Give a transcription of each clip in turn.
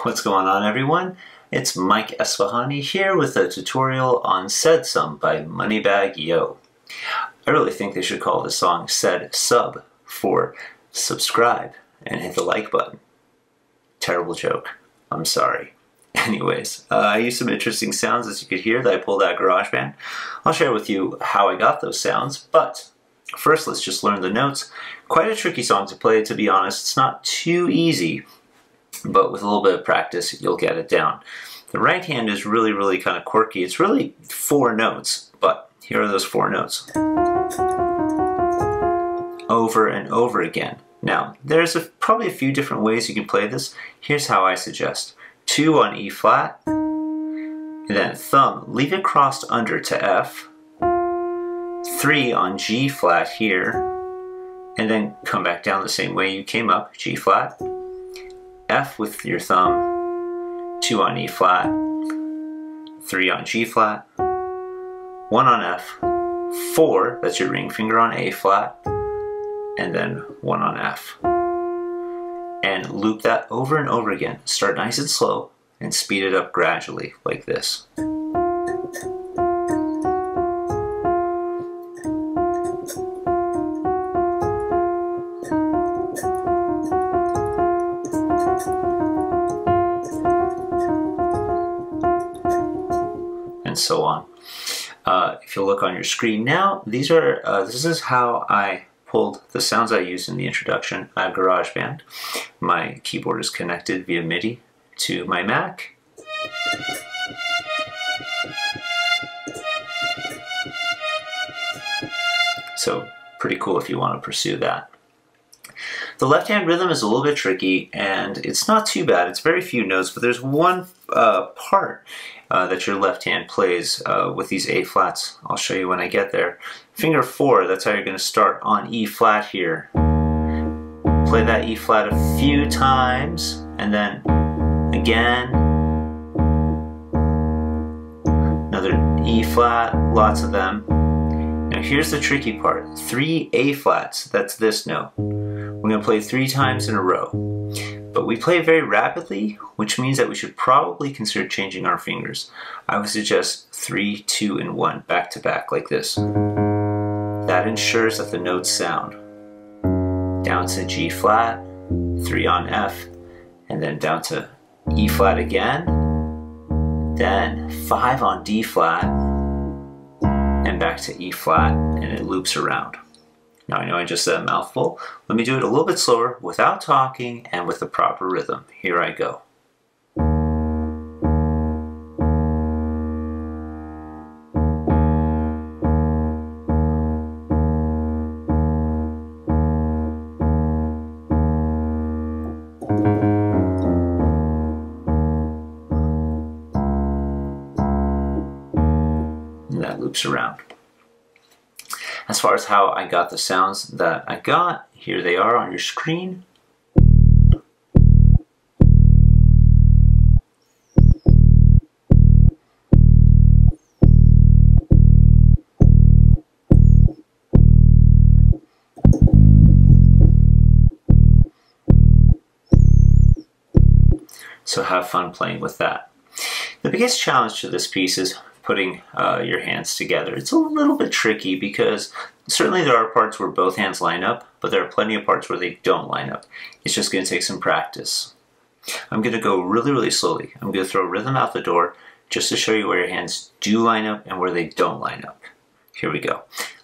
What's going on, everyone? It's Mike Esfahani here with a tutorial on Said Some by Moneybagg Yo. I really think they should call the song Said Sub for subscribe and hit the like button. Terrible joke. I'm sorry. Anyways, I used some interesting sounds, as you could hear, that I pulled out of GarageBand. I'll share with you how I got those sounds, but first let's just learn the notes. Quite a tricky song to play, to be honest. It's not too easy, but with a little bit of practice, you'll get it down. The right hand is really kind of quirky. It's really 4 notes, but here are those 4 notes. Over and over again. Now, there's probably a few different ways you can play this. Here's how I suggest. 2 on E flat, and then thumb, leave it crossed under to F, 3 on G flat here, and then come back down the same way you came up, G flat, F with your thumb, 2 on E flat, 3 on G flat, 1 on F, 4, that's your ring finger on A flat, and then 1 on F. And loop that over and over again. Start nice and slow and speed it up gradually, like this. And so on. If you look on your screen now, this is how I pulled the sounds I used in the introduction. I have GarageBand. My keyboard is connected via MIDI to my Mac. So pretty cool if you want to pursue that. The left-hand rhythm is a little bit tricky, and it's not too bad. It's very few notes, but there's one part that your left hand plays with these A flats. I'll show you when I get there. Finger 4, that's how you're going to start on E flat here. Play that E flat a few times, and then again. Another E flat, lots of them. Now here's the tricky part. 3 A flats, that's this note. We're going to play 3 times in a row. But we play very rapidly, which means that we should probably consider changing our fingers. I would suggest 3, 2, and 1, back to back, like this. That ensures that the notes sound. Down to G flat, 3 on F, and then down to E flat again, then 5 on D flat, and back to E flat, and it loops around. Now I know I just said a mouthful. Let me do it a little bit slower without talking and with the proper rhythm. Here I go. And that loops around. As far as how I got the sounds that I got, here they are on your screen. So have fun playing with that. The biggest challenge to this piece is putting your hands together. It's a little bit tricky because certainly there are parts where both hands line up, but there are plenty of parts where they don't line up. It's just going to take some practice. I'm going to go really slowly. I'm going to throw rhythm out the door just to show you where your hands do line up and where they don't line up. Here we go.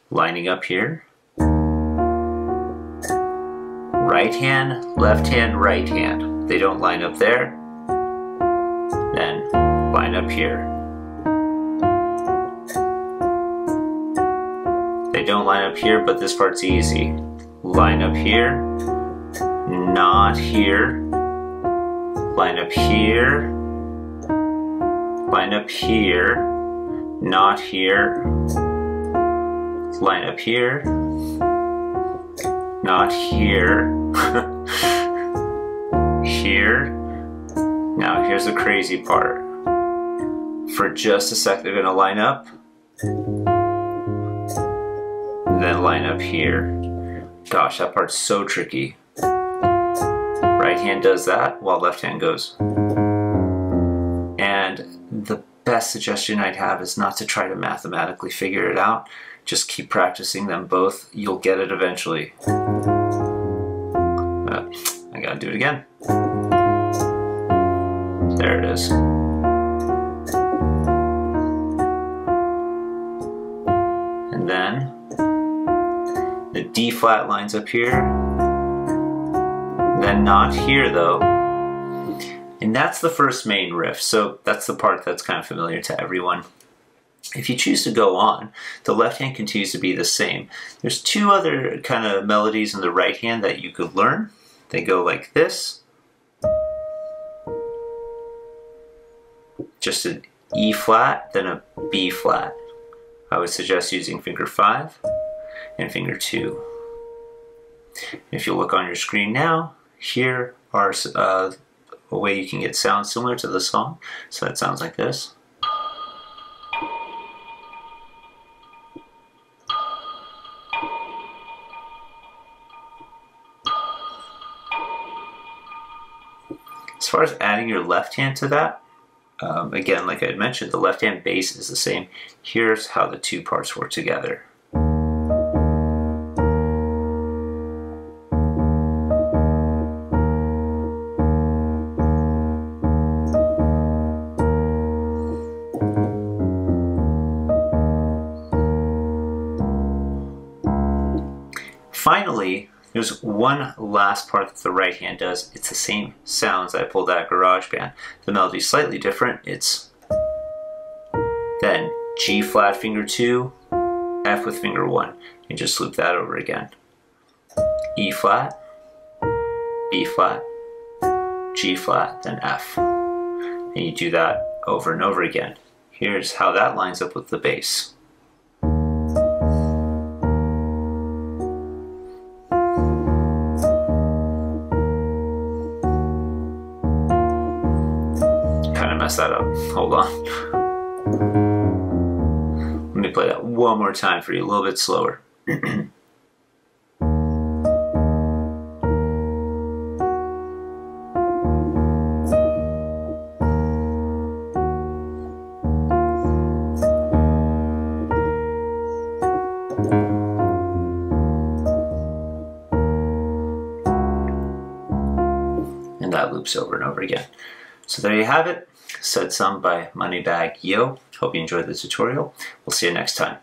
Lining up here. Right hand, left hand, right hand. They don't line up there. Then line up here. They don't line up here, but this part's easy. Line up here, not here, line up here, line up here, not here, line up here, not here, here. Now here's the crazy part. For just a sec, they're going to line up, then line up here. Gosh, that part's so tricky. Right hand does that while left hand goes. best suggestion I'd have is not to try to mathematically figure it out. Just keep practicing them both. You'll get it eventually. I gotta do it again. There it is. And then the D flat lines up here. Then not here though. And that's the first main riff, so that's the part that's kind of familiar to everyone. If you choose to go on, the left hand continues to be the same. There's two other kind of melodies in the right hand that you could learn. They go like this. Just an E flat, then a B flat. I would suggest using finger 5 and finger 2. If you look on your screen now, here are a way you can get sounds similar to the song. So that sounds like this. As far as adding your left hand to that, again, like I had mentioned, the left hand bass is the same. Here's how the two parts work together. Finally, there's one last part that the right hand does. It's the same sounds I pulled out of GarageBand. The melody's slightly different. It's then G flat finger 2, F with finger 1, and just loop that over again. E flat, B flat, G flat, then F. And you do that over and over again. Here's how that lines up with the bass. Mess that up. Hold on. Let me play that one more time for you, a little bit slower. And that loops over and over again. So there you have it. Said Some by Moneybagg Yo. Hope you enjoyed the tutorial. We'll see you next time.